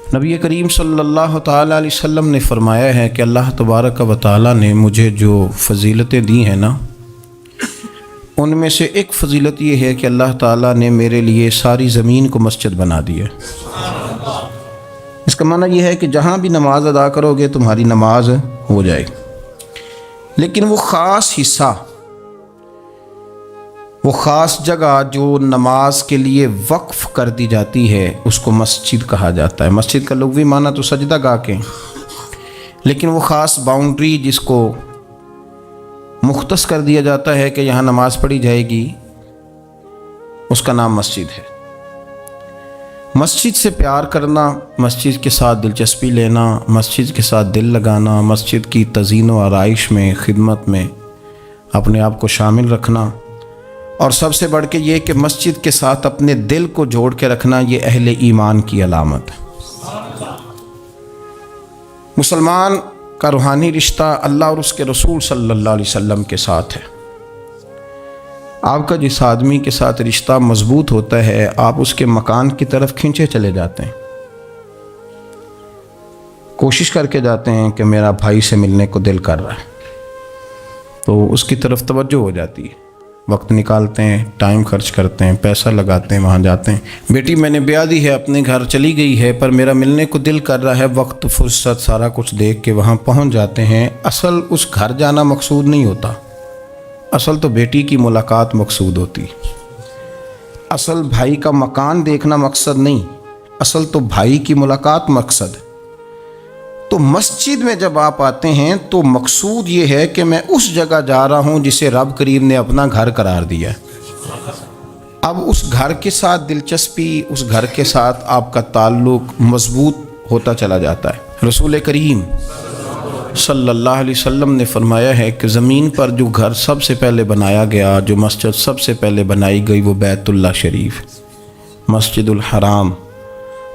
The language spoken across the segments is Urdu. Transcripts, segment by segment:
نبی کریم صلی اللہ تعالیٰ علیہ وسلم نے فرمایا ہے کہ اللہ تبارک و تعالیٰ نے مجھے جو فضیلتیں دی ہیں نا، ان میں سے ایک فضیلت یہ ہے کہ اللہ تعالیٰ نے میرے لیے ساری زمین کو مسجد بنا دی ہے۔ اس کا معنی یہ ہے کہ جہاں بھی نماز ادا کرو گے تمہاری نماز ہو جائے گی، لیکن وہ خاص حصہ، وہ خاص جگہ جو نماز کے لیے وقف کر دی جاتی ہے اس کو مسجد کہا جاتا ہے۔ مسجد کا لغوی معنی تو سجدہ گاہ کے، لیکن وہ خاص باؤنڈری جس کو مختص کر دیا جاتا ہے کہ یہاں نماز پڑھی جائے گی، اس کا نام مسجد ہے۔ مسجد سے پیار کرنا، مسجد کے ساتھ دلچسپی لینا، مسجد کے ساتھ دل لگانا، مسجد کی تزئین و آرائش میں، خدمت میں اپنے آپ کو شامل رکھنا، اور سب سے بڑھ کے یہ کہ مسجد کے ساتھ اپنے دل کو جوڑ کے رکھنا، یہ اہل ایمان کی علامت ہے۔ مسلمان کا روحانی رشتہ اللہ اور اس کے رسول صلی اللہ علیہ وسلم کے ساتھ ہے۔ آپ کا جس آدمی کے ساتھ رشتہ مضبوط ہوتا ہے، آپ اس کے مکان کی طرف کھنچے چلے جاتے ہیں، کوشش کر کے جاتے ہیں کہ میرا بھائی سے ملنے کو دل کر رہا ہے، تو اس کی طرف توجہ ہو جاتی ہے، وقت نکالتے ہیں، ٹائم خرچ کرتے ہیں، پیسہ لگاتے ہیں، وہاں جاتے ہیں۔ بیٹی میں نے بیاہ دی ہے، اپنے گھر چلی گئی ہے، پر میرا ملنے کو دل کر رہا ہے، وقت فرصت سارا کچھ دیکھ کے وہاں پہنچ جاتے ہیں۔ اصل اس گھر جانا مقصود نہیں ہوتا، اصل تو بیٹی کی ملاقات مقصود ہوتی، اصل بھائی کا مکان دیکھنا مقصد نہیں، اصل تو بھائی کی ملاقات مقصد ہے۔ تو مسجد میں جب آپ آتے ہیں تو مقصود یہ ہے کہ میں اس جگہ جا رہا ہوں جسے رب کریم نے اپنا گھر قرار دیا ہے۔ اب اس گھر کے ساتھ دلچسپی، اس گھر کے ساتھ آپ کا تعلق مضبوط ہوتا چلا جاتا ہے۔ رسول کریم صلی اللہ علیہ وسلم نے فرمایا ہے کہ زمین پر جو گھر سب سے پہلے بنایا گیا، جو مسجد سب سے پہلے بنائی گئی، وہ بیت اللہ شریف، مسجد الحرام،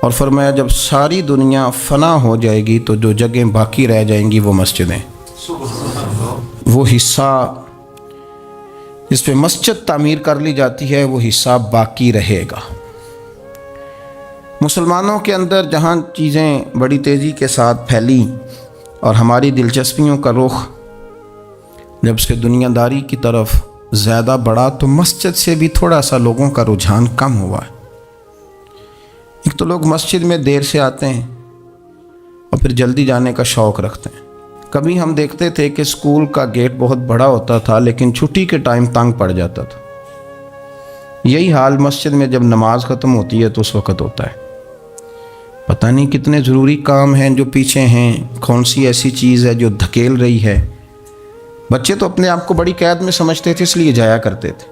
اور فرمایا جب ساری دنیا فنا ہو جائے گی تو جو جگہیں باقی رہ جائیں گی وہ مسجدیں، وہ حصہ جس پہ مسجد تعمیر کر لی جاتی ہے وہ حصہ باقی رہے گا۔ مسلمانوں کے اندر جہاں چیزیں بڑی تیزی کے ساتھ پھیلی اور ہماری دلچسپیوں کا رخ جب سے دنیا داری کی طرف زیادہ بڑھا، تو مسجد سے بھی تھوڑا سا لوگوں کا رجحان کم ہوا ہے۔ ایک تو لوگ مسجد میں دیر سے آتے ہیں اور پھر جلدی جانے کا شوق رکھتے ہیں۔ کبھی ہم دیکھتے تھے کہ اسکول کا گیٹ بہت بڑا ہوتا تھا لیکن چھٹی کے ٹائم تنگ پڑ جاتا تھا۔ یہی حال مسجد میں جب نماز ختم ہوتی ہے تو اس وقت ہوتا ہے۔ پتہ نہیں کتنے ضروری کام ہیں جو پیچھے ہیں، کون سی ایسی چیز ہے جو دھکیل رہی ہے۔ بچے تو اپنے آپ کو بڑی قید میں سمجھتے تھے، اس لیے جایا کرتے تھے،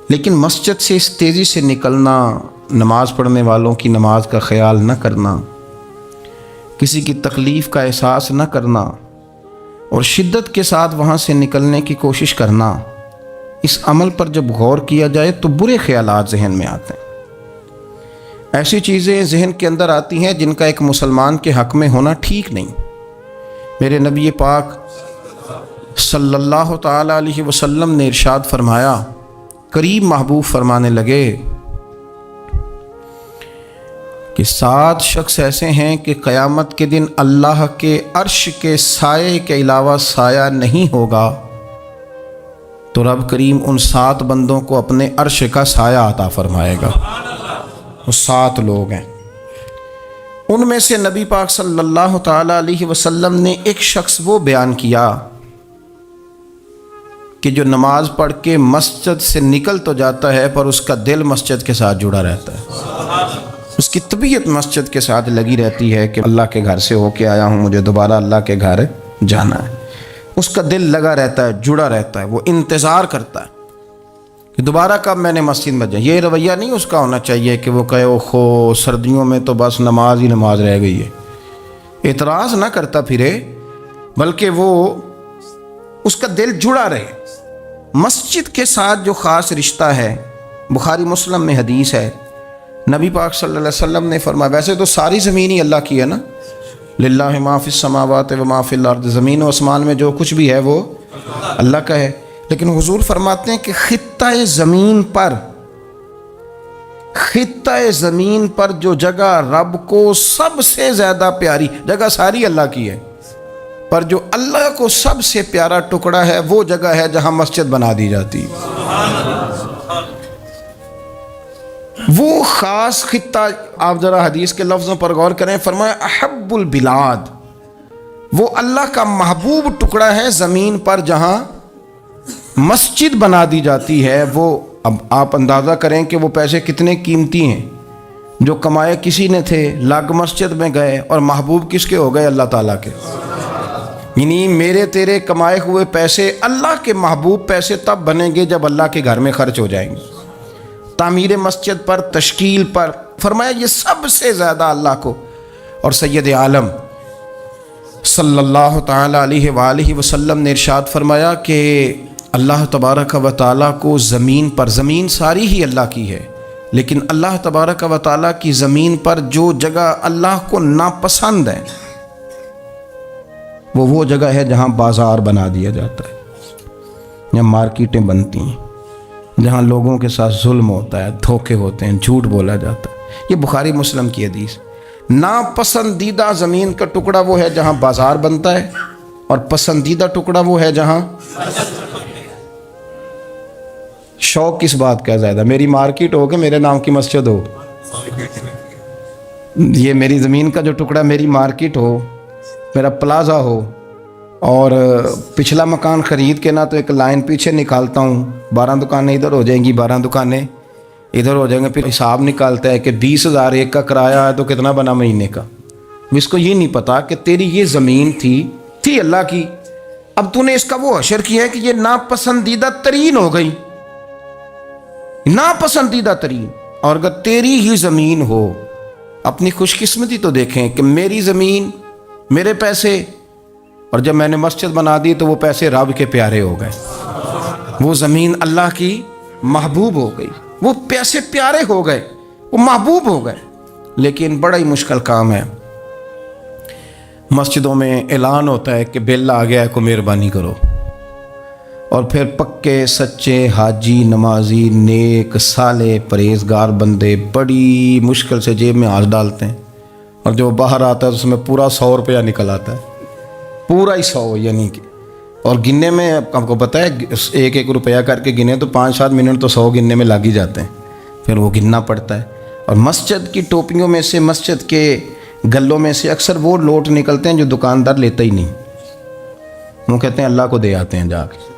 لیکن مسجد سے اس تیزی سے نکلنا، نماز پڑھنے والوں کی نماز کا خیال نہ کرنا، کسی کی تکلیف کا احساس نہ کرنا اور شدت کے ساتھ وہاں سے نکلنے کی کوشش کرنا، اس عمل پر جب غور کیا جائے تو برے خیالات ذہن میں آتے ہیں۔ ایسی چیزیں ذہن کے اندر آتی ہیں جن کا ایک مسلمان کے حق میں ہونا ٹھیک نہیں۔ میرے نبی پاک صلی اللہ تعالیٰ علیہ وسلم نے ارشاد فرمایا، قریب محبوب فرمانے لگے کہ 7 شخص ایسے ہیں کہ قیامت کے دن اللہ کے عرش کے سائے کے علاوہ سایہ نہیں ہوگا، تو رب کریم ان 7 بندوں کو اپنے عرش کا سایہ عطا فرمائے گا۔ وہ 7 لوگ ہیں، ان میں سے نبی پاک صلی اللہ تعالیٰ علیہ وسلم نے ایک شخص وہ بیان کیا کہ جو نماز پڑھ کے مسجد سے نکل تو جاتا ہے پر اس کا دل مسجد کے ساتھ جڑا رہتا ہے، اس کی طبیعت مسجد کے ساتھ لگی رہتی ہے کہ اللہ کے گھر سے ہو کے آیا ہوں، مجھے دوبارہ اللہ کے گھر جانا ہے۔ اس کا دل لگا رہتا ہے، جڑا رہتا ہے، وہ انتظار کرتا ہے کہ دوبارہ کب میں نے مسجد میں جائیں۔ یہ رویہ نہیں اس کا ہونا چاہیے کہ وہ کہے اوہو سردیوں میں تو بس نماز ہی نماز رہ گئی ہے، اعتراض نہ کرتا پھرے، بلکہ وہ اس کا دل جڑا رہے۔ مسجد کے ساتھ جو خاص رشتہ ہے، بخاری مسلم میں حدیث ہے، نبی پاک صلی اللہ علیہ وسلم نے فرمایا، ویسے تو ساری زمین ہی اللہ کی ہے نا، للہ ما فی السماوات و ما فی الارض، زمین و آسمان میں جو کچھ بھی ہے وہ اللہ کا ہے، لیکن حضور فرماتے ہیں کہ خطہ زمین پر خطہ زمین پر جو جگہ رب کو سب سے زیادہ پیاری، جگہ ساری اللہ کی ہے، پر جو اللہ کو سب سے پیارا ٹکڑا ہے وہ جگہ ہے جہاں مسجد بنا دی جاتی ہے۔ وہ خاص خطہ، آپ ذرا حدیث کے لفظوں پر غور کریں، فرمایا احب البلاد، وہ اللہ کا محبوب ٹکڑا ہے زمین پر جہاں مسجد بنا دی جاتی ہے۔ وہ اب آپ اندازہ کریں کہ وہ پیسے کتنے قیمتی ہیں، جو کمائے کسی نے تھے، لگ مسجد میں گئے، اور محبوب کس کے ہو گئے؟ اللہ تعالیٰ کے۔ یعنی میرے تیرے کمائے ہوئے پیسے اللہ کے محبوب پیسے تب بنیں گے جب اللہ کے گھر میں خرچ ہو جائیں گے، تعمیر مسجد پر، تشکیل پر۔ فرمایا یہ سب سے زیادہ اللہ کو، اور سید عالم صلی اللہ تعالی علیہ وآلہ وسلم نے ارشاد فرمایا کہ اللہ تبارک و تعالیٰ کو زمین پر، زمین ساری ہی اللہ کی ہے، لیکن اللہ تبارک و تعالیٰ کی زمین پر جو جگہ اللہ کو ناپسند ہے وہ جگہ ہے جہاں بازار بنا دیا جاتا ہے، جہاں مارکیٹیں بنتی ہیں، جہاں لوگوں کے ساتھ ظلم ہوتا ہے، دھوکے ہوتے ہیں، جھوٹ بولا جاتا ہے۔ یہ بخاری مسلم کی حدیث۔ ناپسندیدہ زمین کا ٹکڑا وہ ہے جہاں بازار بنتا ہے، اور پسندیدہ ٹکڑا وہ ہے جہاں شوق کس بات کا زیادہ، میری مارکیٹ ہو کہ میرے نام کی مسجد ہو؟ یہ میری زمین کا جو ٹکڑا، میری مارکیٹ ہو، میرا پلازا ہو، اور پچھلا مکان خرید کے نہ تو ایک لائن پیچھے نکالتا ہوں، 12 دکانیں ادھر ہو جائیں گی، 12 دکانیں ادھر ہو جائیں گے، پھر حساب نکالتا ہے کہ 20,000 ایک کا کرایہ ہے تو کتنا بنا مہینے کا۔ اس کو یہ نہیں پتا کہ تیری یہ زمین تھی اللہ کی، اب تو نے اس کا وہ حشر کیا ہے کہ یہ ناپسندیدہ ترین ہو گئی، ناپسندیدہ ترین۔ اور اگر تیری ہی زمین ہو، اپنی خوش قسمتی تو دیکھیں کہ میری زمین، میرے پیسے، اور جب میں نے مسجد بنا دی تو وہ پیسے رب کے پیارے ہو گئے، وہ زمین اللہ کی محبوب ہو گئی، وہ پیسے پیارے ہو گئے، وہ محبوب ہو گئے۔ لیکن بڑا ہی مشکل کام ہے، مسجدوں میں اعلان ہوتا ہے کہ بل آ گیا ہے، کو مہربانی کرو، اور پھر پکے سچے حاجی، نمازی، نیک صالح پرہیزگار بندے بڑی مشکل سے جیب میں ہاتھ ڈالتے ہیں، اور جو باہر آتا ہے اس میں پورا 100 روپیہ نکل آتا ہے، پورا ہی 100، یعنی کہ، اور گننے میں آپ کو پتہ ہے 1 روپیہ کر کے گنے تو 5-7 منٹ تو 100 گننے میں لگ ہی جاتے ہیں، پھر وہ گننا پڑتا ہے۔ اور مسجد کی ٹوپیوں میں سے، مسجد کے گلوں میں سے اکثر وہ لوٹ نکلتے ہیں جو دکاندار لیتا ہی نہیں، وہ کہتے ہیں اللہ کو دے آتے ہیں جا کے۔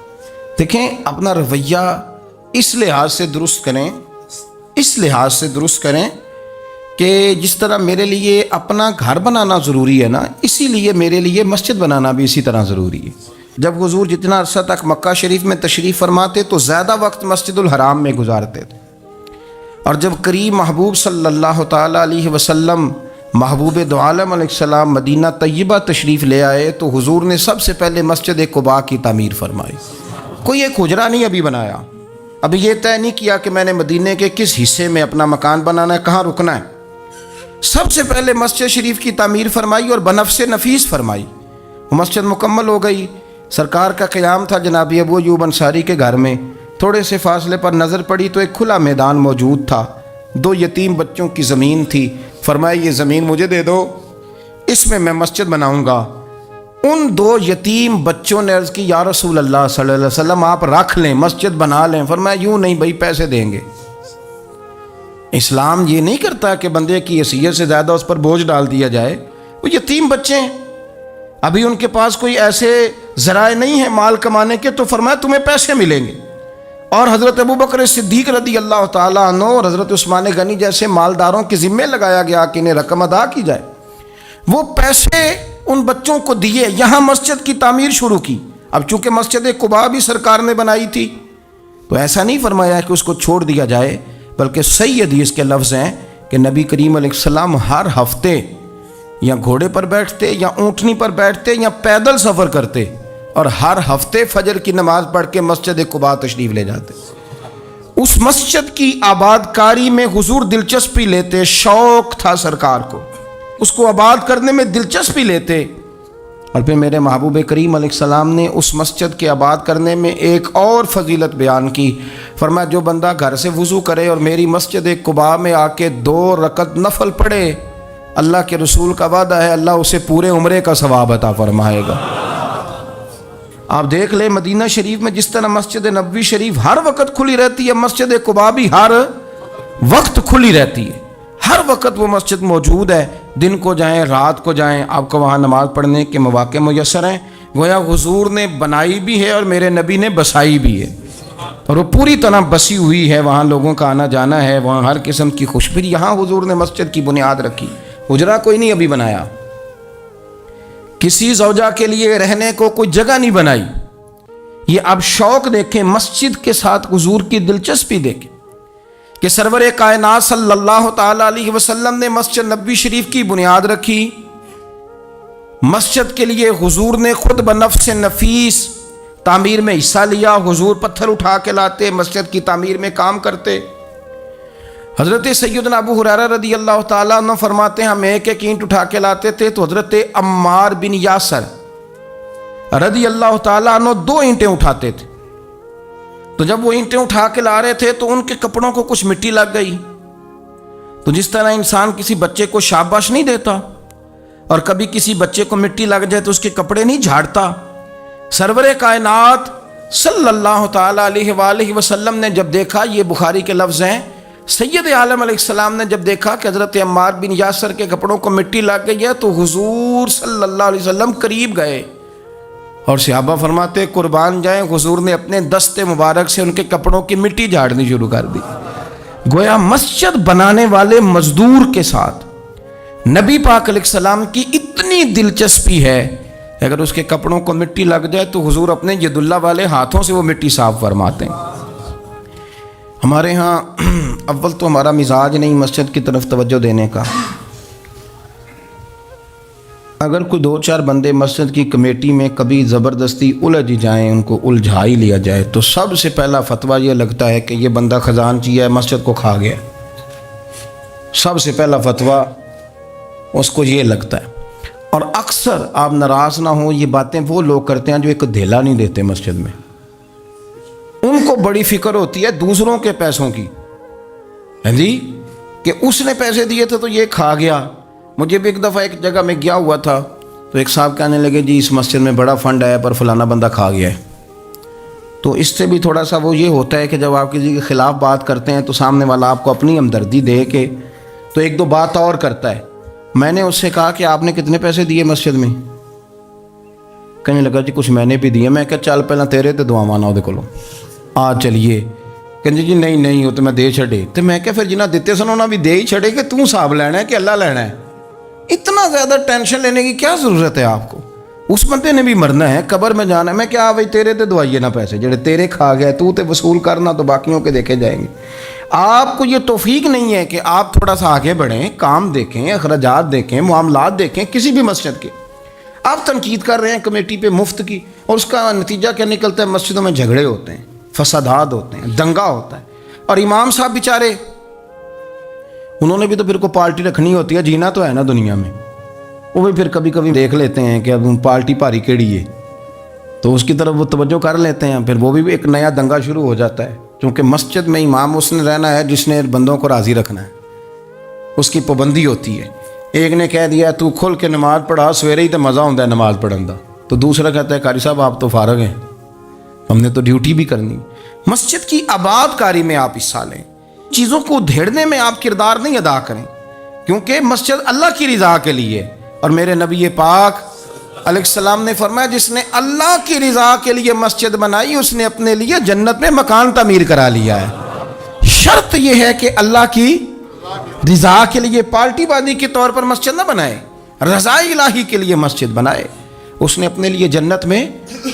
دیکھیں اپنا رویہ اس لحاظ سے درست کریں، اس لحاظ سے درست کریں کہ جس طرح میرے لیے اپنا گھر بنانا ضروری ہے نا، اسی لیے میرے لیے مسجد بنانا بھی اسی طرح ضروری ہے۔ جب حضور جتنا عرصہ تک مکہ شریف میں تشریف فرماتے تو زیادہ وقت مسجد الحرام میں گزارتے تھے، اور جب قریب محبوب صلی اللہ تعالیٰ علیہ وسلم، محبوب دو عالم علیہ السلام مدینہ طیبہ تشریف لے آئے تو حضور نے سب سے پہلے مسجد قباء کی تعمیر فرمائی۔ کوئی ایک حجرہ نہیں ابھی بنایا، ابھی یہ طے نہیں کیا کہ میں نے مدینے کے کس حصے میں اپنا مکان بنانا ہے، کہاں رکنا ہے۔ سب سے پہلے مسجد شریف کی تعمیر فرمائی اور بنفس نفیس فرمائی، وہ مسجد مکمل ہو گئی۔ سرکار کا قیام تھا جناب ابو ایوب انصاری کے گھر میں، تھوڑے سے فاصلے پر نظر پڑی تو ایک کھلا میدان موجود تھا، 2 یتیم بچوں کی زمین تھی۔ فرمایا یہ زمین مجھے دے دو، اس میں میں مسجد بناؤں گا۔ ان 2 یتیم بچوں نے عرض کی یا رسول اللہ صلی اللہ علیہ وسلم آپ رکھ لیں، مسجد بنا لیں۔ فرمایا یوں نہیں بھائی، پیسے دیں گے۔ اسلام یہ نہیں کرتا کہ بندے کی حیثیت سے زیادہ اس پر بوجھ ڈال دیا جائے، وہ یتیم بچے ہیں، ابھی ان کے پاس کوئی ایسے ذرائع نہیں ہیں مال کمانے کے، تو فرمایا تمہیں پیسے ملیں گے۔ اور حضرت ابوبکر صدیق رضی اللہ تعالیٰ عنہ اور حضرت عثمان غنی جیسے مالداروں کے ذمے لگایا گیا کہ انہیں رقم ادا کی جائے۔ وہ پیسے ان بچوں کو دیے، یہاں مسجد کی تعمیر شروع کی۔ اب چونکہ مسجد قباء بھی سرکار نے بنائی تھی تو ایسا نہیں فرمایا کہ اس کو چھوڑ دیا جائے، بلکہ صحیح حدیث کے لفظ ہیں کہ نبی کریم علیہ السلام ہر ہفتے یا گھوڑے پر بیٹھتے یا اونٹنی پر بیٹھتے یا پیدل سفر کرتے، اور ہر ہفتے فجر کی نماز پڑھ کے مسجد قباء تشریف لے جاتے۔ اس مسجد کی آباد کاری میں حضور دلچسپی لیتے، شوق تھا سرکار کو، اس کو آباد کرنے میں دلچسپی لیتے۔ اور پھر میرے محبوب کریم علیہ السلام نے اس مسجد کے آباد کرنے میں ایک اور فضیلت بیان کی. فرمایا جو بندہ گھر سے وضو کرے اور میری مسجد قباء میں آ کے 2 رکعت نفل پڑھے، اللہ کے رسول کا وعدہ ہے اللہ اسے پورے عمرے کا ثواب عطا فرمائے گا. آپ دیکھ لیں مدینہ شریف میں جس طرح مسجد نبوی شریف ہر وقت کھلی رہتی ہے، مسجد قباء بھی ہر وقت کھلی رہتی ہے. ہر وقت وہ مسجد موجود ہے، دن کو جائیں رات کو جائیں آپ کو وہاں نماز پڑھنے کے مواقع میسر ہیں. گویا حضور نے بنائی بھی ہے اور میرے نبی نے بسائی بھی ہے، اور وہ پوری طرح بسی ہوئی ہے. وہاں لوگوں کا آنا جانا ہے، وہاں ہر قسم کی خوشبو. یہاں حضور نے مسجد کی بنیاد رکھی، حجرہ کوئی نہیں ابھی بنایا، کسی زوجہ کے لیے رہنے کو کوئی جگہ نہیں بنائی. یہ اب شوق دیکھیں، مسجد کے ساتھ حضور کی دلچسپی دیکھیں کہ سرور کائنات صلی اللہ تعالی علیہ وسلم نے مسجد نبوی شریف کی بنیاد رکھی. مسجد کے لیے حضور نے خود بنفس نفیس تعمیر میں حصہ لیا. حضور پتھر اٹھا کے لاتے، مسجد کی تعمیر میں کام کرتے. حضرت سیدنا ابو ہریرہ رضی اللہ تعالیٰ عنہ فرماتے ہیں ہم ایک ایک اینٹ اٹھا کے لاتے تھے تو حضرت عمار بن یاسر رضی اللہ تعالیٰ عنہ 2 اینٹیں اٹھاتے تھے. تو جب وہ اینٹیں اٹھا کے لا رہے تھے تو ان کے کپڑوں کو کچھ مٹی لگ گئی. تو جس طرح انسان کسی بچے کو شاباش نہیں دیتا اور کبھی کسی بچے کو مٹی لگ جائے تو اس کے کپڑے نہیں جھاڑتا، سرور کائنات صلی اللہ تعالیٰ علیہ وآلہ وسلم نے جب دیکھا، یہ بخاری کے لفظ ہیں، سید عالم علیہ السلام نے جب دیکھا کہ حضرت عمار بن یاسر کے کپڑوں کو مٹی لگ گئی ہے تو حضور صلی اللہ علیہ وسلم قریب گئے اور صحابہ فرماتے قربان جائیں حضور نے اپنے دست مبارک سے ان کے کپڑوں کی مٹی جھاڑنی شروع کر دی. گویا مسجد بنانے والے مزدور کے ساتھ نبی پاک علیہ السلام کی اتنی دلچسپی ہے، اگر اس کے کپڑوں کو مٹی لگ جائے تو حضور اپنے ید اللہ والے ہاتھوں سے وہ مٹی صاف فرماتے ہیں. ہمارے ہاں اول تو ہمارا مزاج نہیں مسجد کی طرف توجہ دینے کا. اگر کوئی 2-4 بندے مسجد کی کمیٹی میں کبھی زبردستی الجھ جائیں، ان کو الجھا ہی لیا جائے، تو سب سے پہلا فتویٰ یہ لگتا ہے کہ یہ بندہ خزانچی ہے، مسجد کو کھا گیا. سب سے پہلا فتویٰ اس کو یہ لگتا ہے. اور اکثر آپ ناراض نہ ہوں، یہ باتیں وہ لوگ کرتے ہیں جو ایک دھیلا نہیں دیتے مسجد میں. ان کو بڑی فکر ہوتی ہے دوسروں کے پیسوں کی، جی کہ اس نے پیسے دیے تھے تو یہ کھا گیا. مجھے بھی ایک دفعہ ایک جگہ میں گیا ہوا تھا تو ایک صاحب کہنے لگے جی اس مسجد میں بڑا فنڈ آیا پر فلانا بندہ کھا گیا ہے. تو اس سے بھی تھوڑا سا وہ یہ ہوتا ہے کہ جب آپ کسی کے خلاف بات کرتے ہیں تو سامنے والا آپ کو اپنی ہمدردی دے کے تو 1-2 بات اور کرتا ہے. میں نے اس سے کہا کہ آپ نے کتنے پیسے دیے مسجد میں؟ کہنے لگا جی کچھ میں نے بھی دیے. میں کہا چل پہلے تیرے تے دعا مانا وہ کو آ چلیے. کہتے جی نہیں وہ تو میں دے چھڑے. تو میں کہا پھر جنہ دیتے سن انہوں بھی دے ہی چھڑے کہ توں حساب لینا ہے کہ اللہ لینا ہے. اتنا زیادہ ٹینشن لینے کی کیا ضرورت ہے آپ کو؟ اس بندے نے بھی مرنا ہے، قبر میں جانا ہے. میں کیا بھائی تیرے تے دعائیے نہ پیسے جڑے تیرے کھا گئے تو تے وصول کرنا تو باقیوں کے دیکھے جائیں گے. آپ کو یہ توفیق نہیں ہے کہ آپ تھوڑا سا آگے بڑھیں، کام دیکھیں، اخراجات دیکھیں، معاملات دیکھیں کسی بھی مسجد کے. آپ تنقید کر رہے ہیں کمیٹی پہ مفت کی اور اس کا نتیجہ کیا نکلتا ہے؟ مسجدوں میں جھگڑے ہوتے ہیں، فسادات ہوتے ہیں، دنگا ہوتا ہے. اور امام صاحب بیچارے انہوں نے بھی تو پھر کو پارٹی رکھنی ہوتی ہے، جینا تو ہے نا دنیا میں. وہ بھی پھر کبھی کبھی دیکھ لیتے ہیں کہ اب پارٹی بھاری کیڑی ہے تو اس کی طرف وہ توجہ کر لیتے ہیں. پھر وہ بھی ایک نیا دنگا شروع ہو جاتا ہے، کیونکہ مسجد میں امام اس نے رہنا ہے جس نے بندوں کو راضی رکھنا ہے، اس کی پابندی ہوتی ہے. ایک نے کہہ دیا تو کھل کے نماز پڑھا سویرے ہی تو مزہ ہوتا ہے نماز پڑھن دا، تو دوسرا کہتا ہے قاری صاحب آپ تو فارغ ہیں، ہم نے تو ڈیوٹی بھی کرنی. مسجد کی آباد کاری میں آپ حصہ لیں، چیزوں کو دھیڑنے میں آپ کردار نہیں ادا کریں، کیونکہ مسجد اللہ کی رضا کے لیے. اور میرے نبی پاک علیہ السلام نے فرمایا جس نے اللہ کی رضا کے لیے مسجد بنائی اس نے اپنے لیے جنت میں مکان تعمیر کرا لیا ہے. شرط یہ ہے کہ اللہ کی رضا کے لیے پارٹی بازی کے طور پر مسجد نہ بنائے، رضا الہی کے لیے مسجد بنائے. اس نے اپنے لیے جنت میں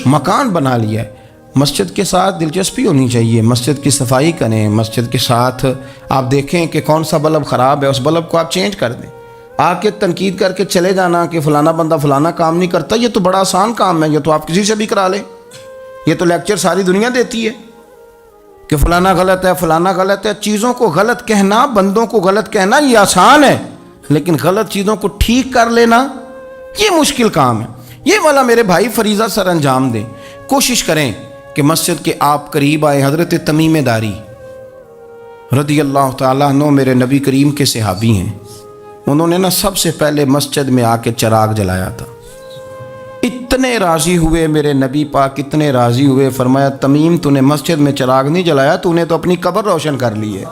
مکان بنا لیا ہے. مسجد کے ساتھ دلچسپی ہونی چاہیے، مسجد کی صفائی کریں، مسجد کے ساتھ آپ دیکھیں کہ کون سا بلب خراب ہے اس بلب کو آپ چینج کر دیں. آ کے تنقید کر کے چلے جانا کہ فلانا بندہ فلانا کام نہیں کرتا، یہ تو بڑا آسان کام ہے، یہ تو آپ کسی سے بھی کرا لیں. یہ تو لیکچر ساری دنیا دیتی ہے کہ فلانا غلط ہے فلانا غلط ہے. چیزوں کو غلط کہنا، بندوں کو غلط کہنا یہ آسان ہے، لیکن غلط چیزوں کو ٹھیک کر لینا یہ مشکل کام ہے. یہ والا میرے بھائی فریضہ سر انجام دیں. کوشش کریں کہ مسجد کے آپ قریب آئے. حضرت تمیم داری رضی اللہ تعالیٰ عنہ میرے نبی کریم کے صحابی ہیں. انہوں نے نا سب سے پہلے مسجد میں آ کے چراغ جلایا تھا. اتنے راضی ہوئے میرے نبی پاک، اتنے راضی ہوئے، فرمایا تمیم تو نے مسجد میں چراغ نہیں جلایا، تو نے تو اپنی قبر روشن کر لی ہے.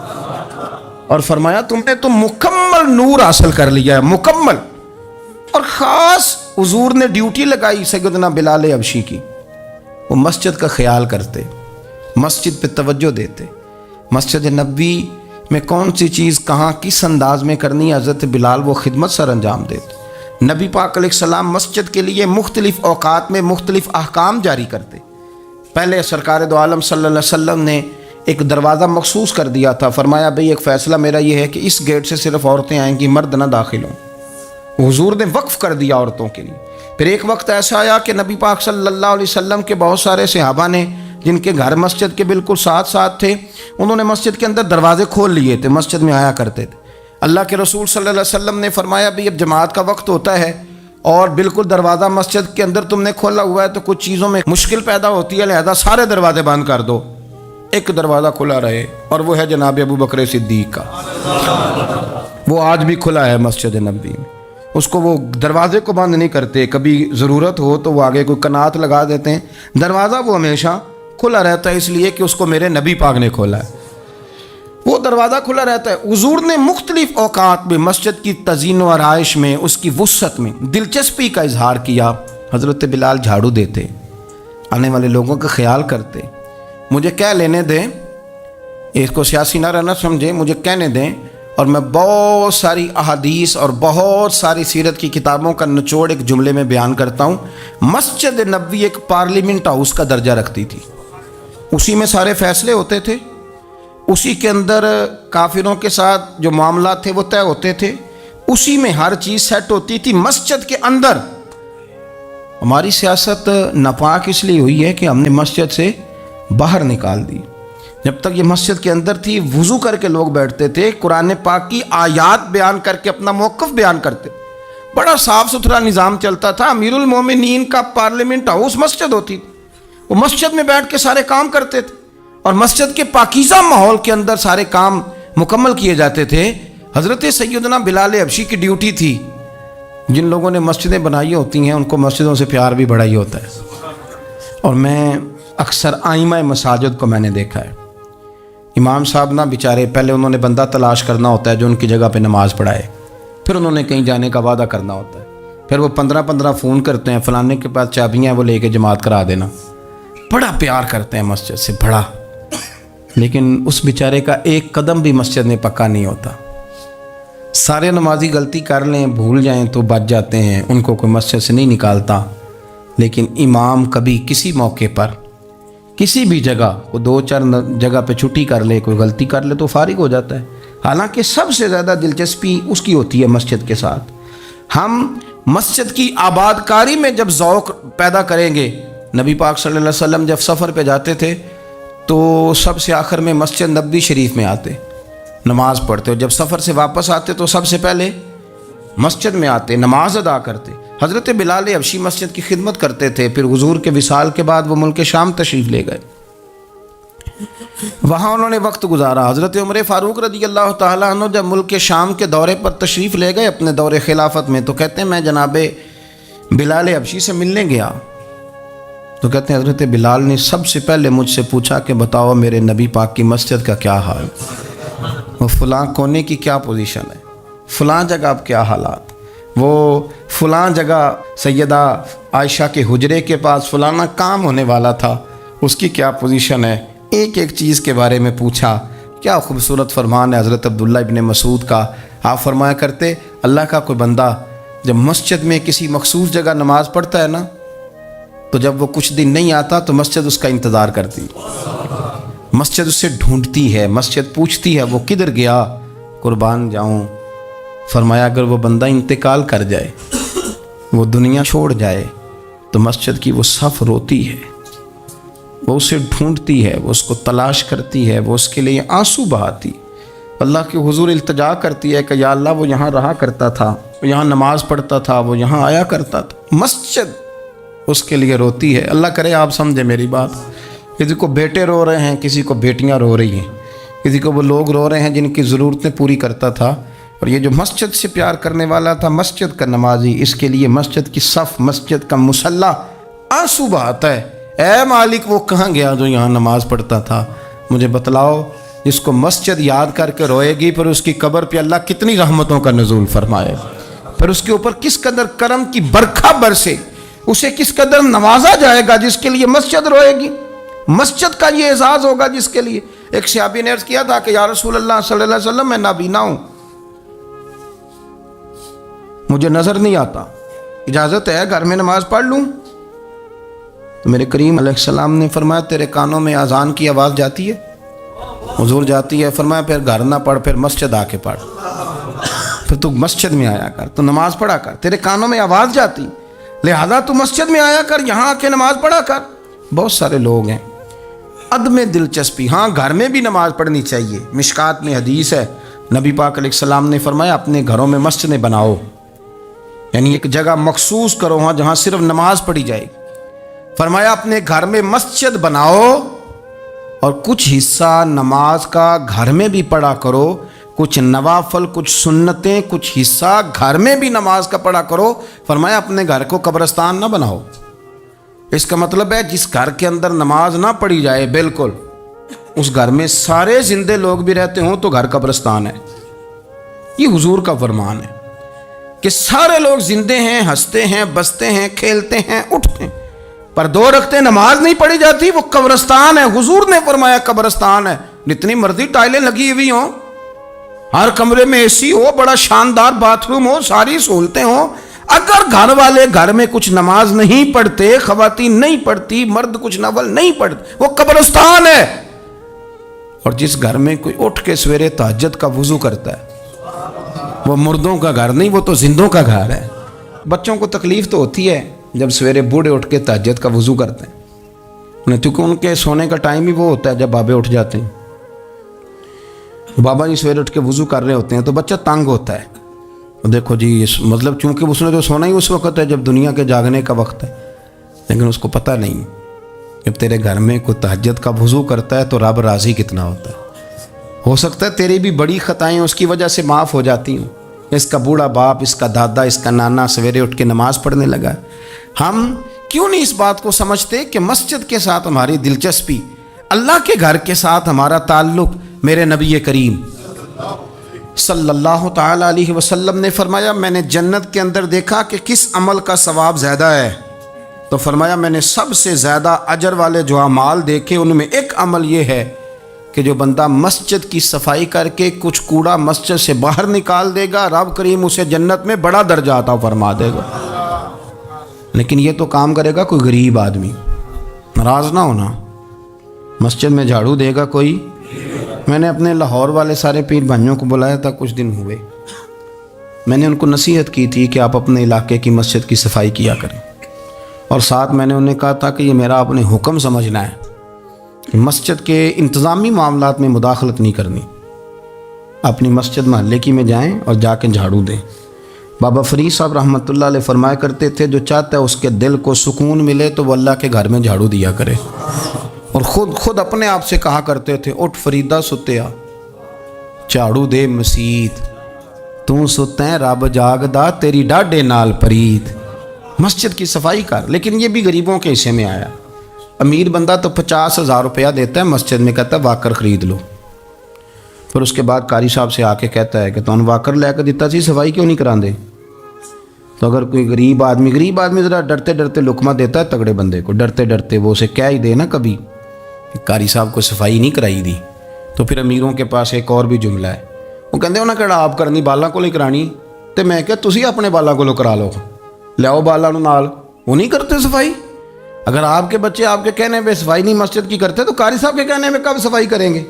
اور فرمایا تم نے تو مکمل نور حاصل کر لیا ہے، مکمل. اور خاص حضور نے ڈیوٹی لگائی سیدنا بلال حبشی کی. وہ مسجد کا خیال کرتے، مسجد پہ توجہ دیتے. مسجد نبوی میں کون سی چیز کہاں کس انداز میں کرنی ہے، حضرت بلال وہ خدمت سر انجام دیتے. نبی پاک علیہ السلام مسجد کے لیے مختلف اوقات میں مختلف احکام جاری کرتے. پہلے سرکار دو عالم صلی اللہ علیہ وسلم نے ایک دروازہ مخصوص کر دیا تھا. فرمایا بھئی ایک فیصلہ میرا یہ ہے کہ اس گیٹ سے صرف عورتیں آئیں گی، مرد نہ داخل ہوں. حضور نے وقف کر دیا عورتوں کے لیے. پھر ایک وقت ایسا آیا کہ نبی پاک صلی اللہ علیہ وسلم کے بہت سارے صحابہ نے، جن کے گھر مسجد کے بالکل ساتھ ساتھ تھے، انہوں نے مسجد کے اندر دروازے کھول لیے تھے، مسجد میں آیا کرتے تھے. اللہ کے رسول صلی اللہ علیہ وسلم نے فرمایا بھی اب جماعت کا وقت ہوتا ہے اور بالکل دروازہ مسجد کے اندر تم نے کھولا ہوا ہے تو کچھ چیزوں میں مشکل پیدا ہوتی ہے، لہذا سارے دروازے بند کر دو، ایک دروازہ کھلا رہے، اور وہ ہے جناب ابو بکر صدیق کا. وہ آج بھی کھلا ہے مسجد نبوی میں. اس کو وہ دروازے کو بند نہیں کرتے، کبھی ضرورت ہو تو وہ آگے کوئی کنات لگا دیتے ہیں. دروازہ وہ ہمیشہ کھلا رہتا ہے، اس لیے کہ اس کو میرے نبی پاک نے کھولا ہے. وہ دروازہ کھلا رہتا ہے. حضور نے مختلف اوقات میں مسجد کی تزئین و آرائش میں، اس کی وسعت میں دلچسپی کا اظہار کیا. حضرت بلال جھاڑو دیتے، آنے والے لوگوں کا خیال کرتے. مجھے کہہ لینے دیں، اس کو سیاسی نہ رہنا سمجھیں، مجھے کہنے دیں اور میں بہت ساری احادیث اور بہت ساری سیرت کی کتابوں کا نچوڑ ایک جملے میں بیان کرتا ہوں. مسجد نبوی ایک پارلیمنٹ ہاؤس کا درجہ رکھتی تھی. اسی میں سارے فیصلے ہوتے تھے، اسی کے اندر کافروں کے ساتھ جو معاملات تھے وہ طے ہوتے تھے، اسی میں ہر چیز سیٹ ہوتی تھی مسجد کے اندر. ہماری سیاست ناپاک اس لیے ہوئی ہے کہ ہم نے مسجد سے باہر نکال دی. جب تک یہ مسجد کے اندر تھی، وضو کر کے لوگ بیٹھتے تھے، قرآن پاک کی آیات بیان کر کے اپنا موقف بیان کرتے. بڑا صاف ستھرا نظام چلتا تھا. امیر المومنین کا پارلیمنٹ ہاؤس مسجد ہوتی تھی. وہ مسجد میں بیٹھ کے سارے کام کرتے تھے اور مسجد کے پاکیزہ ماحول کے اندر سارے کام مکمل کیے جاتے تھے. حضرت سیدنا بلال حبشی کی ڈیوٹی تھی. جن لوگوں نے مسجدیں بنائی ہوتی ہیں ان کو مسجدوں سے پیار بھی بڑا ہی ہوتا ہے. اور میں اکثر آئمہ مساجد کو میں نے دیکھا ہے. امام صاحب نہ بیچارے، پہلے انہوں نے بندہ تلاش کرنا ہوتا ہے جو ان کی جگہ پہ نماز پڑھائے، پھر انہوں نے کہیں جانے کا وعدہ کرنا ہوتا ہے، پھر وہ 15 فون کرتے ہیں، فلانے کے پاس چابیاں ہیں وہ لے کے جماعت کرا دینا. بڑا پیار کرتے ہیں مسجد سے، بڑا. لیکن اس بیچارے کا ایک قدم بھی مسجد میں پکا نہیں ہوتا. سارے نمازی غلطی کر لیں، بھول جائیں تو بچ جاتے ہیں، ان کو کوئی مسجد سے نہیں نکالتا. لیکن امام کبھی کسی موقع پر کسی بھی جگہ کو 2-4 جگہ پہ چھٹی کر لے، کوئی غلطی کر لے تو فارغ ہو جاتا ہے. حالانکہ سب سے زیادہ دلچسپی اس کی ہوتی ہے مسجد کے ساتھ. ہم مسجد کی آباد کاری میں جب ذوق پیدا کریں گے، نبی پاک صلی اللہ علیہ وسلم جب سفر پہ جاتے تھے تو سب سے آخر میں مسجد نبوی شریف میں آتے، نماز پڑھتے، اور جب سفر سے واپس آتے تو سب سے پہلے مسجد میں آتے، نماز ادا کرتے. حضرت بلال حبشی مسجد کی خدمت کرتے تھے. پھر حضور کے وصال کے بعد وہ ملک شام تشریف لے گئے، وہاں انہوں نے وقت گزارا. حضرت عمر فاروق رضی اللہ تعالیٰ عنہ جب ملک شام کے دورے پر تشریف لے گئے اپنے دور خلافت میں، تو کہتے ہیں میں جناب بلال حبشی سے ملنے گیا تو کہتے ہیں حضرت بلال نے سب سے پہلے مجھ سے پوچھا کہ بتاؤ میرے نبی پاک کی مسجد کا کیا حال، وہ فلاں کونے کی کیا پوزیشن ہے، فلاں جگہ اب کیا حالات، وہ فلاں جگہ سیدہ عائشہ کے حجرے کے پاس فلانا کام ہونے والا تھا، اس کی کیا پوزیشن ہے. ایک ایک چیز کے بارے میں پوچھا. کیا خوبصورت فرمان ہے حضرت عبداللہ ابن مسعود کا. آپ فرمایا کرتے اللہ کا کوئی بندہ جب مسجد میں کسی مخصوص جگہ نماز پڑھتا ہے نا، تو جب وہ کچھ دن نہیں آتا تو مسجد اس کا انتظار کرتی، مسجد اسے ڈھونڈتی ہے، مسجد پوچھتی ہے وہ کدھر گیا، قربان جاؤں. فرمایا اگر وہ بندہ انتقال کر جائے، وہ دنیا چھوڑ جائے، تو مسجد کی وہ صف روتی ہے، وہ اسے ڈھونڈتی ہے، وہ اس کو تلاش کرتی ہے، وہ اس کے لیے آنسو بہاتی، اللہ کے حضور التجا کرتی ہے کہ یا اللہ وہ یہاں رہا کرتا تھا، وہ یہاں نماز پڑھتا تھا، وہ یہاں آیا کرتا تھا. مسجد اس کے لیے روتی ہے. اللہ کرے آپ سمجھے میری بات. کسی کو بیٹے رو رہے ہیں, کسی کو بیٹیاں رو رہی ہیں, کسی کو وہ لوگ رو رہے ہیں جن کی ضرورتیں پوری کرتا تھا. اور یہ جو مسجد سے پیار کرنے والا تھا, مسجد کا نمازی, اس کے لیے مسجد کی صف, مسجد کا مصلی آنسو بہاتا ہے. اے مالک وہ کہاں گیا جو یہاں نماز پڑھتا تھا؟ مجھے بتلاؤ. جس کو مسجد یاد کر کے روئے گی, پھر اس کی قبر پہ اللہ کتنی رحمتوں کا نزول فرمائے, پھر اس کے اوپر کس قدر کرم کی برکھا برسے, اسے کس قدر نوازا جائے گا جس کے لیے مسجد روئے گی. مسجد کا یہ اعزاز ہوگا جس کے لیے. ایک صحابی نے عرض کیا تھا کہ یا رسول اللہ صلی اللہ علیہ وسلم میں نابینا ہوں, مجھے نظر نہیں آتا, اجازت ہے گھر میں نماز پڑھ لوں؟ تو میرے کریم علیہ السلام نے فرمایا تیرے کانوں میں اذان کی آواز جاتی ہے؟ حضور جاتی ہے. فرمایا پھر گھر نہ پڑھ, پھر مسجد آ کے پڑھ, پھر تو مسجد میں آیا کر, تو نماز پڑھا کر. تیرے کانوں میں آواز جاتی, لہذا تو مسجد میں آیا کر, یہاں آ کے نماز پڑھا کر. بہت سارے لوگ ہیں عدم دلچسپی. ہاں گھر میں بھی نماز پڑھنی چاہیے. مشکات میں حدیث ہے, نبی پاک علیہ السلام نے فرمایا اپنے گھروں میں مسجدیں بناؤ, یعنی ایک جگہ مخصوص کرو ہاں جہاں صرف نماز پڑھی جائے. فرمایا اپنے گھر میں مسجد بناؤ اور کچھ حصہ نماز کا گھر میں بھی پڑھا کرو, کچھ نوافل, کچھ سنتیں, کچھ حصہ گھر میں بھی نماز کا پڑھا کرو. فرمایا اپنے گھر کو قبرستان نہ بناؤ. اس کا مطلب ہے جس گھر کے اندر نماز نہ پڑھی جائے بالکل, اس گھر میں سارے زندے لوگ بھی رہتے ہوں تو گھر قبرستان ہے. یہ حضور کا فرمان ہے کہ سارے لوگ زندے ہیں, ہنستے ہیں, بستے ہیں, کھیلتے ہیں, اٹھتے ہیں, پر 2 رکعتیں نماز نہیں پڑھی جاتی, وہ قبرستان ہے. حضور نے فرمایا قبرستان ہے. جتنی مرضی ٹائلیں لگی ہوئی ہوں, ہر کمرے میں اے سی ہو, بڑا شاندار باتھ روم ہو, ساری سہولتیں ہوں, اگر گھر والے گھر میں کچھ نماز نہیں پڑھتے, خواتین نہیں پڑھتی, مرد کچھ نفل نہیں پڑھتے, وہ قبرستان ہے. اور جس گھر میں کوئی اٹھ کے سویرے تہجد کا وضو کرتا ہے, وہ مردوں کا گھر نہیں, وہ تو زندوں کا گھر ہے. بچوں کو تکلیف تو ہوتی ہے جب سویرے بوڑھے اٹھ کے تہجد کا وضو کرتے ہیں, کیونکہ ان کے سونے کا ٹائم ہی وہ ہوتا ہے جب بابے اٹھ جاتے ہیں. بابا جی سویرے اٹھ کے وضو کر رہے ہوتے ہیں تو بچہ تنگ ہوتا ہے. دیکھو جی مطلب چونکہ اس نے تو سونا ہی اس وقت ہے جب دنیا کے جاگنے کا وقت ہے, لیکن اس کو پتہ نہیں جب تیرے گھر میں کوئی تہجد کا وضو کرتا ہے تو رب راضی کتنا ہوتا ہے. ہو سکتا ہے تیری بھی بڑی خطائیں اس کی وجہ سے معاف ہو جاتی ہوں. اس کا بوڑھا باپ, اس کا دادا, اس کا نانا سویرے اٹھ کے نماز پڑھنے لگا. ہم کیوں نہیں اس بات کو سمجھتے کہ مسجد کے ساتھ ہماری دلچسپی, اللہ کے گھر کے ساتھ ہمارا تعلق. میرے نبی کریم صلی اللہ تعالی علیہ وسلم نے فرمایا میں نے جنت کے اندر دیکھا کہ کس عمل کا ثواب زیادہ ہے, تو فرمایا میں نے سب سے زیادہ اجر والے جو اعمال دیکھے ان میں ایک عمل یہ ہے کہ جو بندہ مسجد کی صفائی کر کے کچھ کوڑا مسجد سے باہر نکال دے گا, رب کریم اسے جنت میں بڑا درجہ عطا فرما دے گا. لیکن یہ تو کام کرے گا کوئی غریب آدمی. ناراض نہ ہونا, مسجد میں جھاڑو دے گا کوئی. میں نے اپنے لاہور والے سارے پیر بھائیوں کو بلایا تھا, کچھ دن ہوئے, میں نے ان کو نصیحت کی تھی کہ آپ اپنے علاقے کی مسجد کی صفائی کیا کریں, اور ساتھ میں نے انہیں کہا تھا کہ یہ میرا اپنے حکم سمجھنا ہے, مسجد کے انتظامی معاملات میں مداخلت نہیں کرنی. اپنی مسجد محلے کی میں جائیں اور جا کے جھاڑو دیں. بابا فرید صاحب رحمۃ اللہ علیہ فرمایا کرتے تھے جو چاہتا ہے اس کے دل کو سکون ملے تو وہ اللہ کے گھر میں جھاڑو دیا کرے. اور خود اپنے آپ سے کہا کرتے تھے اٹھ فریدہ ستیا جھاڑو دے مسیت, تو ستیں رب جاگدا تیری ڈاڈے نال پرید. مسجد کی صفائی کر. لیکن یہ بھی غریبوں کے حصے میں آیا. امیر بندہ تو 50,000 روپیہ دیتا ہے مسجد میں, کہتا ہے واکر خرید لو. پھر اس کے بعد قاری صاحب سے آ کے کہتا ہے کہ تو واکر لے کے دیتا سی, صفائی کیوں نہیں کراندے؟ تو اگر کوئی غریب آدمی ذرا ڈرتے ڈرتے لقمہ دیتا ہے تگڑے بندے کو, ڈرتے ڈرتے وہ اسے کہہ ہی دے نا کبھی کہ قاری صاحب کو صفائی نہیں کرائی دی, تو پھر امیروں کے پاس ایک اور بھی جملہ ہے, وہ کہتے انہیں کہڑا آپ کرنی بالاں کو نہیں کرانی, تو میں کہ تسی اپنے بالاں کو کرا لو, لیاؤ بالاں نال. وہ نہیں کرتے صفائی. اگر آپ کے بچے آپ کے کہنے پہ صفائی نہیں مسجد کی کرتے تو قاری صاحب کے کہنے میں کب صفائی کریں گے؟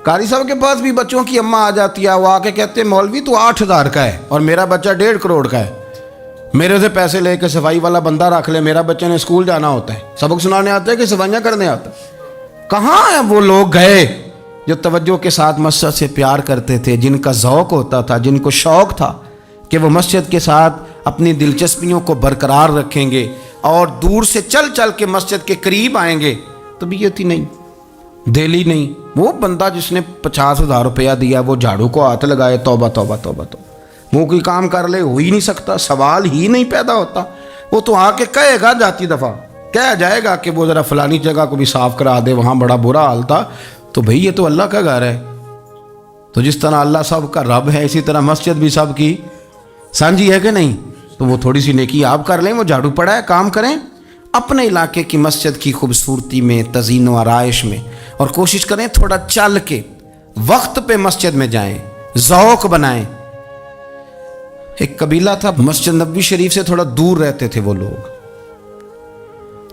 قاری صاحب کے پاس بھی بچوں کی اماں آ جاتی ہے, وہ آ کے کہتے ہیں مولوی تو 8,000 کا ہے اور میرا بچہ 1.5 کروڑ کا ہے, میرے سے پیسے لے کے صفائی والا بندہ رکھ لے, میرا بچے نے اسکول جانا ہوتا ہے, سبق سنانے آتا ہے کہ صفائیاں کرنے آتا ہے. کہاں ہیں وہ لوگ گئے جو توجہ کے ساتھ مسجد سے پیار کرتے تھے, جن کا ذوق ہوتا تھا, جن کو شوق تھا کہ وہ مسجد کے ساتھ اپنی دلچسپیوں کو برقرار رکھیں گے. اور دور سے چل چل کے مسجد کے قریب آئیں گے، طبیعت ہی نہیں، دل ہی نہیں۔ وہ بندہ جس نے 50,000 روپیہ دیا وہ جھاڑو کو ہاتھ لگائے، توبہ توبہ توبہ توبہ، وہ کوئی کام کر لے، ہو ہی نہیں سکتا، سوال ہی نہیں پیدا ہوتا۔ وہ تو آ کے کہے گا، جاتی دفعہ کہہ جائے گا کہ وہ ذرا فلانی جگہ کو بھی صاف کرا دے، وہاں بڑا برا حال تھا۔ تو بھئی یہ تو اللہ کا گھر ہے، تو جس طرح اللہ سب کا رب ہے اسی طرح مسجد بھی سب کی سانجی ہے کہ نہیں؟ تو وہ تھوڑی سی نیکی آپ کر لیں، وہ جھاڑو پڑا ہے، کام کریں اپنے علاقے کی مسجد کی خوبصورتی میں، تزئین و آرائش میں، اور کوشش کریں تھوڑا چل کے وقت پہ مسجد میں جائیں، ذوق بنائیں۔ ایک قبیلہ تھا مسجد نبوی شریف سے تھوڑا دور رہتے تھے وہ لوگ،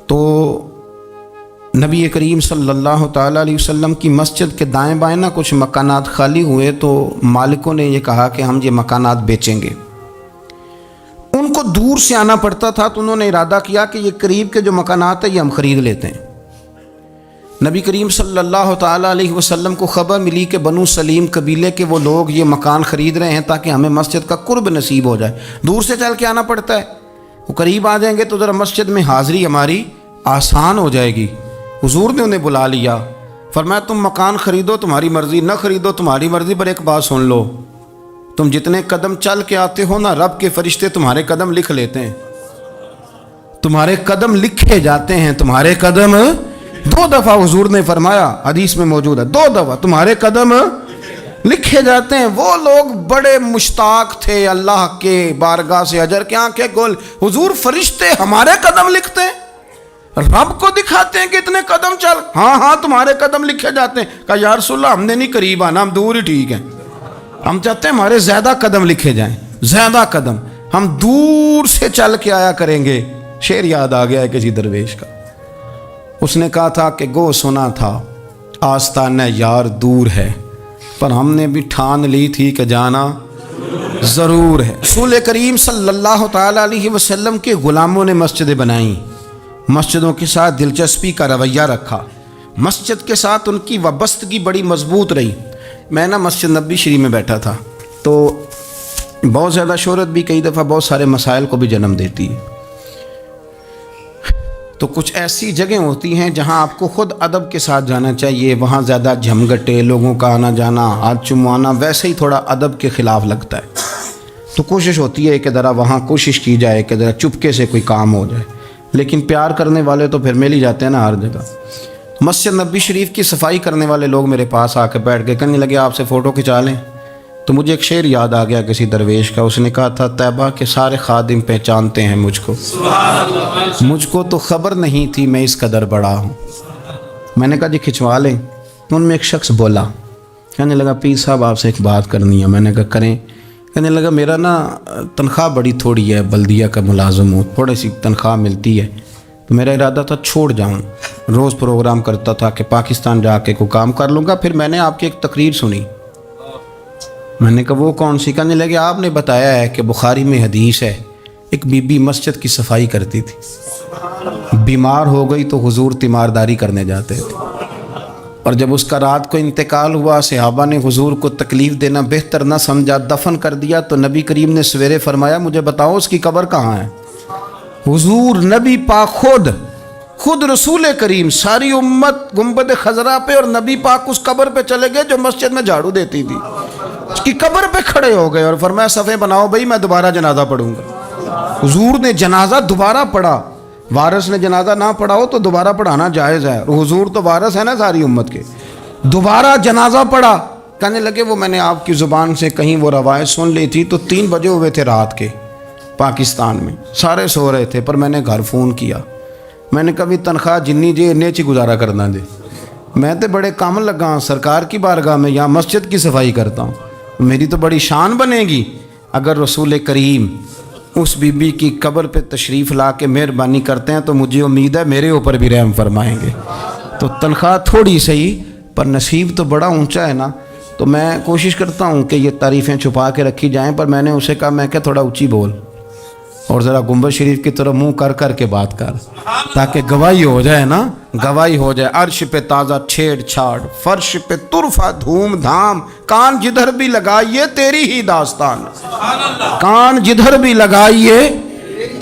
تو نبی کریم صلی اللہ تعالیٰ علیہ وسلم کی مسجد کے دائیں بائیں نا کچھ مکانات خالی ہوئے، تو مالکوں نے یہ کہا کہ ہم یہ مکانات بیچیں گے۔ ان کو دور سے آنا پڑتا تھا، تو انہوں نے ارادہ کیا کہ یہ قریب کے جو مکانات ہیں یہ ہم خرید لیتے ہیں۔ نبی کریم صلی اللہ تعالیٰ علیہ وسلم کو خبر ملی کہ بنو سلیم قبیلے کے وہ لوگ یہ مکان خرید رہے ہیں تاکہ ہمیں مسجد کا قرب نصیب ہو جائے، دور سے چل کے آنا پڑتا ہے، وہ قریب آ جائیں گے تو ذرا مسجد میں حاضری ہماری آسان ہو جائے گی۔ حضور نے انہیں بلا لیا، فرمایا تم مکان خریدو تمہاری مرضی، نہ خریدو تمہاری مرضی، پر ایک بات سن لو، تم جتنے قدم چل کے آتے ہو نا، رب کے فرشتے تمہارے قدم لکھ لیتے ہیں، تمہارے قدم لکھے جاتے ہیں، تمہارے قدم 2 دفعہ حضور نے فرمایا، حدیث میں موجود ہے، 2 دفعہ تمہارے قدم لکھے جاتے ہیں۔ وہ لوگ بڑے مشتاق تھے اللہ کے بارگاہ سے اجر کے آنکھیں کھول، حضور فرشتے ہمارے قدم لکھتے ہیں، رب کو دکھاتے ہیں کہ اتنے قدم چل، ہاں تمہارے قدم لکھے جاتے ہیں۔ کہا یا رسول اللہ ہم نے نہیں قریب آنا، ہم دور ہی ٹھیک ہیں، ہم چاہتے ہیں ہمارے زیادہ قدم لکھے جائیں، زیادہ قدم، ہم دور سے چل کے آیا کریں گے۔ شعر یاد آ گیا ہے کسی درویش کا، اس نے کہا تھا کہ گو سنا تھا آستانہ یار دور ہے، پر ہم نے بھی ٹھان لی تھی کہ جانا ضرور ہے۔ رسول کریم صلی اللہ تعالیٰ علیہ وسلم کے غلاموں نے مسجدیں بنائیں، مسجدوں کے ساتھ دلچسپی کا رویہ رکھا، مسجد کے ساتھ ان کی وابستگی بڑی مضبوط رہی۔ میں نا مسجد نبوی شریف میں بیٹھا تھا، تو بہت زیادہ شہرت بھی کئی دفعہ بہت سارے مسائل کو بھی جنم دیتی ہے، تو کچھ ایسی جگہیں ہوتی ہیں جہاں آپ کو خود ادب کے ساتھ جانا چاہیے، وہاں زیادہ جھمگٹے لوگوں کا آنا جانا، ہاتھ چموانا ویسے ہی تھوڑا ادب کے خلاف لگتا ہے، تو کوشش ہوتی ہے کہ ذرا وہاں کوشش کی جائے کہ ذرا چپکے سے کوئی کام ہو جائے، لیکن پیار کرنے والے تو پھر مل ہی جاتے ہیں نا ہر جگہ۔ مسجد نبوی شریف کی صفائی کرنے والے لوگ میرے پاس آ کے بیٹھ کے کہنے لگے آپ سے فوٹو کھنچا لیں، تو مجھے ایک شعر یاد آ گیا کسی درویش کا، اس نے کہا تھا طیبہ کے سارے خادم پہچانتے ہیں مجھ کو تو خبر نہیں تھی میں اس قدر بڑا ہوں۔ میں نے کہا جی کھنچوا لیں، ان میں ایک شخص بولا، کہنے لگا پیر صاحب آپ سے ایک بات کرنی ہے۔ میں نے کہا کریں۔ کہنے لگا میرا نا تنخواہ بڑی تھوڑی ہے، بلدیہ کا ملازم ہوں، تھوڑی سی تنخواہ ملتی ہے، تو میرا ارادہ تھا چھوڑ جاؤں، روز پروگرام کرتا تھا کہ پاکستان جا کے کوئی کام کر لوں گا۔ پھر میں نے آپ کی ایک تقریر سنی، میں نے کہا وہ کون سی؟ کہنے لگے آپ نے بتایا ہے کہ بخاری میں حدیث ہے ایک بی بی مسجد کی صفائی کرتی تھی، بیمار ہو گئی تو حضور تیمارداری کرنے جاتے تھے، اور جب اس کا رات کو انتقال ہوا صحابہ نے حضور کو تکلیف دینا بہتر نہ سمجھا، دفن کر دیا، تو نبی کریم نے سویرے فرمایا مجھے بتاؤ اس کی قبر کہاں ہے؟ حضور نبی پاک خود رسول کریم ساری امت گنبد خضرا پہ، اور نبی پاک اس قبر پہ چلے گئے جو مسجد میں جھاڑو دیتی تھی، اس کی قبر پہ کھڑے ہو گئے اور فرمایا صفے بناؤ بھائی میں دوبارہ جنازہ پڑھوں گا۔ حضور نے جنازہ دوبارہ پڑھا، وارث نے جنازہ نہ پڑھا ہو تو دوبارہ پڑھانا جائز ہے، اور حضور تو وارث ہے نا ساری امت کے، دوبارہ جنازہ پڑھا۔ کہنے لگے وہ میں نے آپ کی زبان سے کہیں وہ روایت سن لی تھی، تو 3 بجے ہوئے تھے رات کے پاکستان میں، سارے سو رہے تھے، پر میں نے گھر فون کیا، میں نے کبھی تنخواہ جنی جی انہیں چی گزارا کرنا دے، میں تو بڑے کام لگا ہوں سرکار کی بارگاہ میں، یہاں مسجد کی صفائی کرتا ہوں، میری تو بڑی شان بنے گی اگر رسول کریم اس بی بی کی قبر پہ تشریف لا کے مہربانی کرتے ہیں، تو مجھے امید ہے میرے اوپر بھی رحم فرمائیں گے۔ تو تنخواہ تھوڑی صحیح پر نصیب تو بڑا اونچا ہے نا، تو میں کوشش کرتا ہوں کہ یہ تعریفیں چھپا کے رکھی جائیں، پر میں نے اسے کہا میں کہ تھوڑا اونچی بول اور ذرا گنبد شریف کی طرف منہ کر کے بات کر، تاکہ گواہی ہو جائے نا، گواہی ہو جائے۔ عرش پہ تازہ چھیڑ چھاڑ، فرش پہ طرفہ دھوم دھام، کان جدھر بھی لگائیے تیری ہی داستان، کان جدھر بھی لگائیے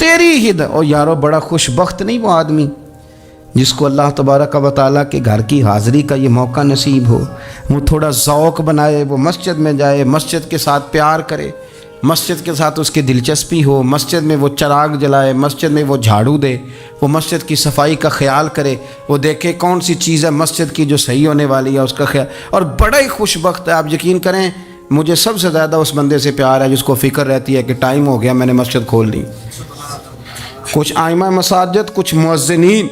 تیری ہدایت. اور یارو بڑا خوش بخت نہیں وہ آدمی جس کو اللہ تبارک و تعالیٰ کے گھر کی حاضری کا یہ موقع نصیب ہو. وہ تھوڑا ذوق بنائے, وہ مسجد میں جائے, مسجد کے ساتھ پیار کرے, مسجد کے ساتھ اس کی دلچسپی ہو, مسجد میں وہ چراغ جلائے, مسجد میں وہ جھاڑو دے, وہ مسجد کی صفائی کا خیال کرے, وہ دیکھے کون سی چیز ہے مسجد کی جو صحیح ہونے والی ہے اس کا خیال. اور بڑا ہی خوش بخت ہے. آپ یقین کریں مجھے سب سے زیادہ اس بندے سے پیار ہے جس کو فکر رہتی ہے کہ ٹائم ہو گیا میں نے مسجد کھول لی. کچھ آئمہ مساجد, کچھ مؤذنین,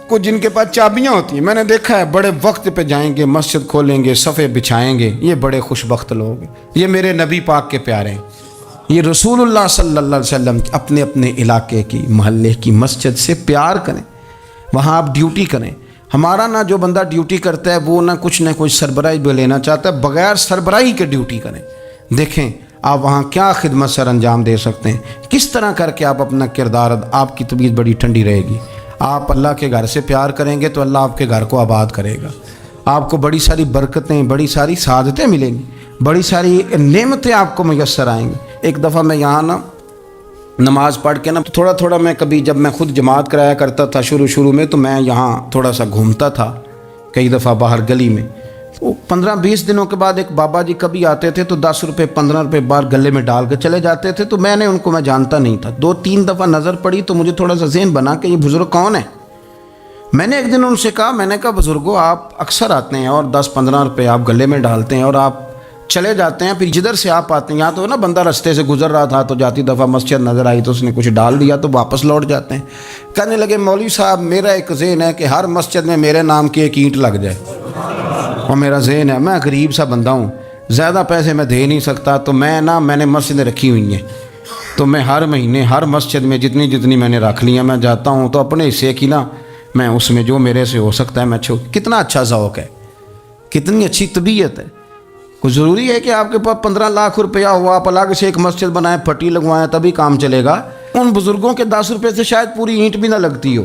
کچھ جن کے پاس چابیاں ہوتی ہیں, میں نے دیکھا ہے بڑے وقت پہ جائیں گے, مسجد کھولیں گے, صفے بچھائیں گے. یہ بڑے خوش بخت لوگ ہیں. یہ میرے نبی پاک کے پیارے ہیں. یہ رسول اللہ صلی اللہ علیہ وسلم اپنے اپنے علاقے کی, محلے کی مسجد سے پیار کریں, وہاں آپ ڈیوٹی کریں. ہمارا نہ جو بندہ ڈیوٹی کرتا ہے وہ نہ کچھ سربراہی بھی لینا چاہتا ہے, بغیر سربراہی کے ڈیوٹی کریں. دیکھیں آپ وہاں کیا خدمت سر انجام دے سکتے ہیں, کس طرح کر کے آپ اپنا کردار, آپ کی طبیعت بڑی ٹھنڈی رہے گی. آپ اللہ کے گھر سے پیار کریں گے تو اللہ آپ کے گھر کو آباد کرے گا. آپ کو بڑی ساری برکتیں, بڑی ساری سعادتیں ملیں گی, بڑی ساری نعمتیں آپ کو میسر آئیں گی. ایک دفعہ میں یہاں نماز پڑھ کے تھوڑا تھوڑا میں کبھی جب میں خود جماعت کرایا کرتا تھا شروع میں, تو میں یہاں تھوڑا سا گھومتا تھا کئی دفعہ باہر گلی میں. 15-20 دنوں کے بعد ایک بابا جی کبھی آتے تھے تو 10 روپے 15 روپے باہر گلے میں ڈال کے چلے جاتے تھے. تو میں نے ان کو, میں جانتا نہیں تھا, 2-3 دفعہ نظر پڑی تو مجھے تھوڑا سا ذہن بنا کہ یہ بزرگ کون ہے. میں نے ایک دن ان سے کہا, میں نے کہا بزرگوں آپ اکثر آتے ہیں اور 10-15 روپے آپ گلے میں ڈالتے ہیں اور آپ چلے جاتے ہیں, پھر جدھر سے آپ آتے ہیں, یہاں تو نا بندہ رستے سے گزر رہا تھا تو جاتی دفعہ مسجد نظر آئی تو اس نے کچھ ڈال دیا تو واپس لوٹ جاتے ہیں. کہنے لگے مولوی صاحب میرا ایک ذہن ہے کہ ہر مسجد میں میرے نام کی ایک اینٹ لگ جائے, اور میرا ذہن ہے, میں غریب سا بندہ ہوں, زیادہ پیسے میں دے نہیں سکتا, تو میں نے مسجدیں رکھی ہوئی ہیں تو میں ہر مہینے ہر مسجد میں جتنی میں نے رکھ لی ہیں میں جاتا ہوں تو اپنے حصے کی میں اس میں جو میرے سے ہو سکتا ہے میں کتنا اچھا ذوق ہے, کتنی اچھی طبیعت ہے. کوئی ضروری ہے کہ آپ کے پاس 15 لاکھ روپیہ ہوا, آپ الگ سے ایک مسجد بنائیں, پٹی لگوائیں, تبھی کام چلے گا. ان بزرگوں کے 10 روپے سے شاید پوری اینٹ بھی نہ لگتی ہو,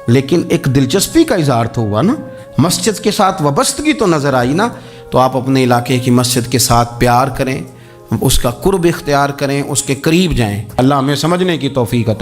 لیکن ایک دلچسپی کا اظہار تو ہوا نا, مسجد کے ساتھ وابستگی تو نظر آئی نا. تو آپ اپنے علاقے کی مسجد کے ساتھ پیار کریں, اس کا قرب اختیار کریں, اس کے قریب جائیں. اللہ ہمیں سمجھنے کی توفیق عطا